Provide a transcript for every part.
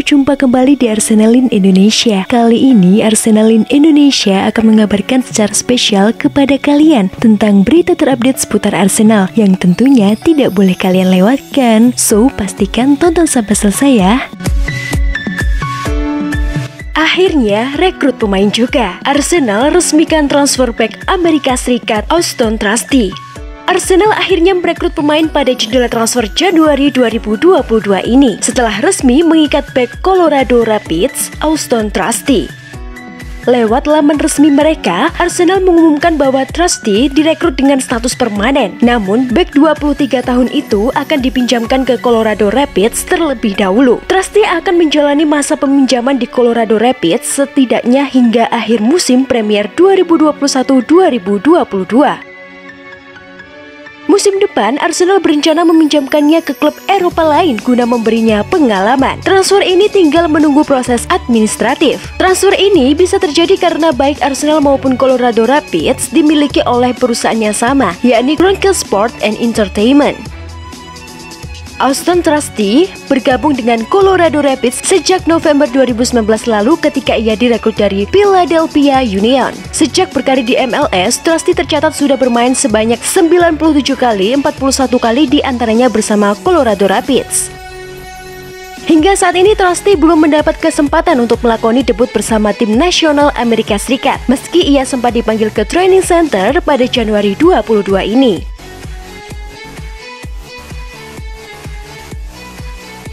berjumpa kembali di Arsenalin Indonesia. Kali ini Arsenalin Indonesia akan mengabarkan secara spesial kepada kalian tentang berita terupdate seputar Arsenal yang tentunya tidak boleh kalian lewatkan. So, pastikan tonton sampai selesai ya. Akhirnya rekrut pemain juga. Arsenal resmikan transfer back Amerika Serikat Auston Trusty. Arsenal akhirnya merekrut pemain pada jendela transfer Januari 2022 ini setelah resmi mengikat bek Colorado Rapids Auston Trusty. Lewat laman resmi mereka, Arsenal mengumumkan bahwa Trusty direkrut dengan status permanen. Namun, bek 23 tahun itu akan dipinjamkan ke Colorado Rapids terlebih dahulu. Trusty akan menjalani masa peminjaman di Colorado Rapids setidaknya hingga akhir musim Premier 2021-2022. Musim depan, Arsenal berencana meminjamkannya ke klub Eropa lain guna memberinya pengalaman. Transfer ini tinggal menunggu proses administratif. Transfer ini bisa terjadi karena baik Arsenal maupun Colorado Rapids dimiliki oleh perusahaan yang sama, yakni Chronicle Sport and Entertainment. Auston Trusty bergabung dengan Colorado Rapids sejak November 2019 lalu ketika ia direkrut dari Philadelphia Union. Sejak berkarir di MLS, Trusty tercatat sudah bermain sebanyak 97 kali, 41 kali diantaranya bersama Colorado Rapids. Hingga saat ini Trusty belum mendapat kesempatan untuk melakoni debut bersama tim nasional Amerika Serikat, meski ia sempat dipanggil ke training center pada Januari 2022 ini.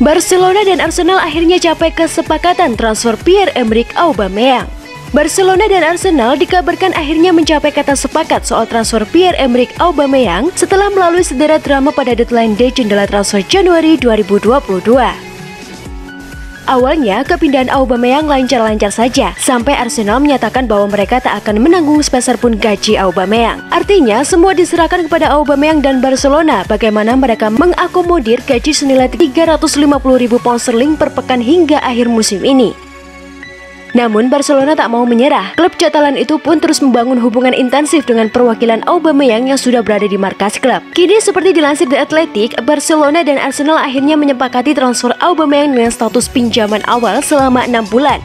Barcelona dan Arsenal akhirnya capai kesepakatan transfer Pierre-Emerick Aubameyang. Barcelona dan Arsenal dikabarkan akhirnya mencapai kata sepakat soal transfer Pierre-Emerick Aubameyang setelah melalui sederet drama pada deadline day jendela transfer Januari 2022. Awalnya, kepindahan Aubameyang lancar-lancar saja, sampai Arsenal menyatakan bahwa mereka tak akan menanggung sepeser pun gaji Aubameyang. Artinya, semua diserahkan kepada Aubameyang dan Barcelona bagaimana mereka mengakomodir gaji senilai 350.000 pound sterling per pekan hingga akhir musim ini. Namun Barcelona tak mau menyerah. Klub Catalan itu pun terus membangun hubungan intensif dengan perwakilan Aubameyang yang sudah berada di markas klub. Kini seperti dilansir The Athletic, Barcelona dan Arsenal akhirnya menyepakati transfer Aubameyang dengan status pinjaman awal selama 6 bulan.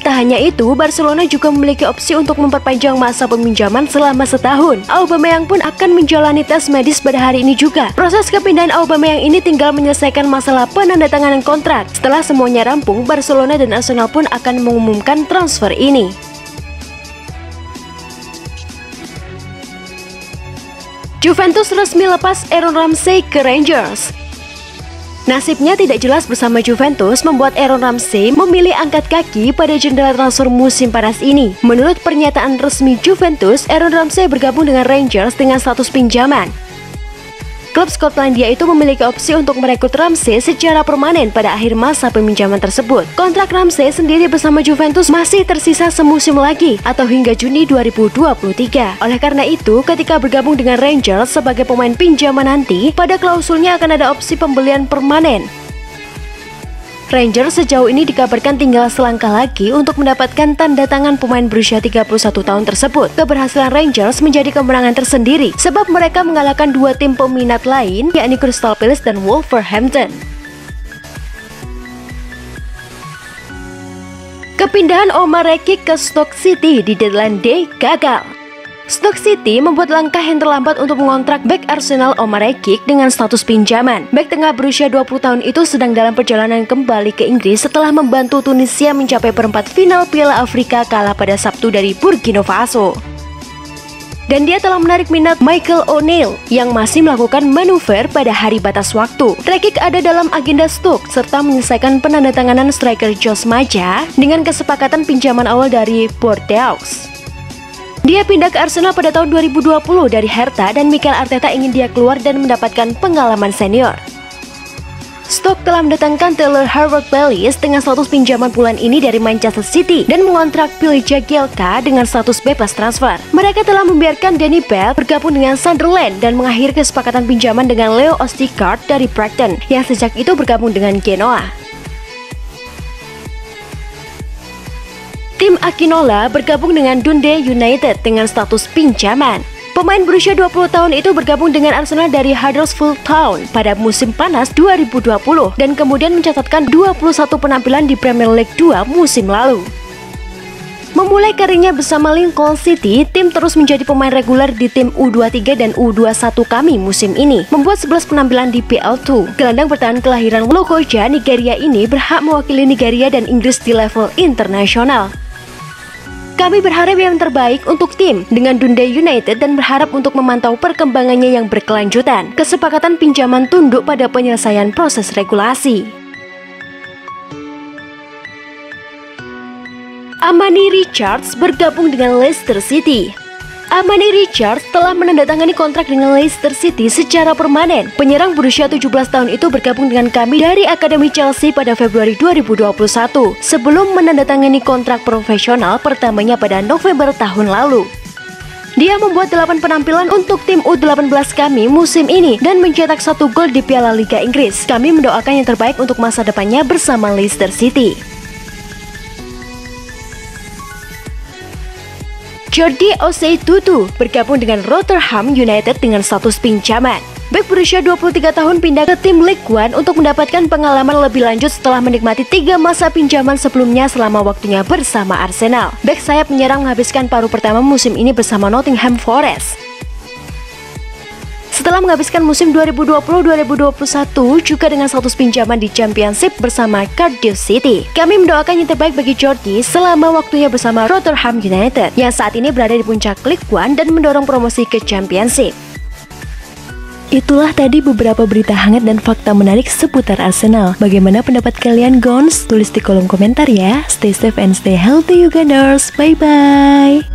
Tak hanya itu, Barcelona juga memiliki opsi untuk memperpanjang masa peminjaman selama setahun. Aubameyang pun akan menjalani tes medis pada hari ini juga. Proses kepindahan Aubameyang ini tinggal menyelesaikan masalah penandatanganan kontrak. Setelah semuanya rampung, Barcelona dan Arsenal pun akan mengumumkan transfer ini. Juventus resmi lepas Aaron Ramsey ke Rangers. Nasibnya tidak jelas bersama Juventus membuat Aaron Ramsey memilih angkat kaki pada jendela transfer musim panas ini. Menurut pernyataan resmi Juventus, Aaron Ramsey bergabung dengan Rangers dengan status pinjaman. Klub Skotlandia itu memiliki opsi untuk merekrut Ramsey secara permanen pada akhir masa peminjaman tersebut. Kontrak Ramsey sendiri bersama Juventus masih tersisa semusim lagi atau hingga Juni 2023. Oleh karena itu, ketika bergabung dengan Rangers sebagai pemain pinjaman nanti, pada klausulnya akan ada opsi pembelian permanen. Rangers sejauh ini dikabarkan tinggal selangkah lagi untuk mendapatkan tanda tangan pemain berusia 31 tahun tersebut. Keberhasilan Rangers menjadi kemenangan tersendiri sebab mereka mengalahkan dua tim peminat lain, yakni Crystal Palace dan Wolverhampton. Kepindahan Omar Rekik ke Stoke City di deadline day gagal. Stoke City membuat langkah yang terlambat untuk mengontrak bek Arsenal Omar Rekik dengan status pinjaman. Bek tengah berusia 20 tahun itu sedang dalam perjalanan kembali ke Inggris setelah membantu Tunisia mencapai perempat final Piala Afrika kalah pada Sabtu dari Burkina Faso. Dan dia telah menarik minat Michael O'Neill yang masih melakukan manuver pada hari batas waktu. Rekik ada dalam agenda Stoke serta menyelesaikan penandatanganan striker Jos Maja dengan kesepakatan pinjaman awal dari Bordeaux. Dia pindah ke Arsenal pada tahun 2020 dari Hertha dan Mikel Arteta ingin dia keluar dan mendapatkan pengalaman senior. Stoke telah mendatangkan Taylor Harvard-Bellis dengan status pinjaman bulan ini dari Manchester City dan mengontrak Phil Jagielka dengan status bebas transfer. Mereka telah membiarkan Danny Bell bergabung dengan Sunderland dan mengakhiri kesepakatan pinjaman dengan Leo Ostigard dari Brighton yang sejak itu bergabung dengan Genoa. Tim Akinola bergabung dengan Dundee United dengan status pinjaman. Pemain berusia 20 tahun itu bergabung dengan Arsenal dari Huddersfield Town pada musim panas 2020 dan kemudian mencatatkan 21 penampilan di Premier League 2 musim lalu. Memulai karirnya bersama Lincoln City, tim terus menjadi pemain reguler di tim U23 dan U21 kami musim ini, membuat 11 penampilan di PL2. Gelandang bertahan kelahiran Lokoja, Nigeria ini berhak mewakili Nigeria dan Inggris di level internasional. Kami berharap yang terbaik untuk tim dengan Dundee United dan berharap untuk memantau perkembangannya yang berkelanjutan. Kesepakatan pinjaman tunduk pada penyelesaian proses regulasi. Amani Richards bergabung dengan Leicester City. Amani Richards telah menandatangani kontrak dengan Leicester City secara permanen. Penyerang berusia 17 tahun itu bergabung dengan kami dari Akademi Chelsea pada Februari 2021 sebelum menandatangani kontrak profesional pertamanya pada November tahun lalu. Dia membuat 8 penampilan untuk tim U18 kami musim ini dan mencetak 1 gol di Piala Liga Inggris. Kami mendoakan yang terbaik untuk masa depannya bersama Leicester City. Jordi Osei-Tutu bergabung dengan Rotherham United dengan status pinjaman. Bek berusia 23 tahun pindah ke tim League One untuk mendapatkan pengalaman lebih lanjut setelah menikmati 3 masa pinjaman sebelumnya selama waktunya bersama Arsenal. Bek sayap menyerang menghabiskan paruh pertama musim ini bersama Nottingham Forest. Setelah menghabiskan musim 2020-2021 juga dengan status pinjaman di Championship bersama Cardiff City. Kami mendoakan yang terbaik bagi Jordi selama waktunya bersama Rotherham United yang saat ini berada di puncak League One dan mendorong promosi ke Championship. Itulah tadi beberapa berita hangat dan fakta menarik seputar Arsenal. Bagaimana pendapat kalian, Gons? Tulis di kolom komentar ya. Stay safe and stay healthy, you Gunners. Bye-bye.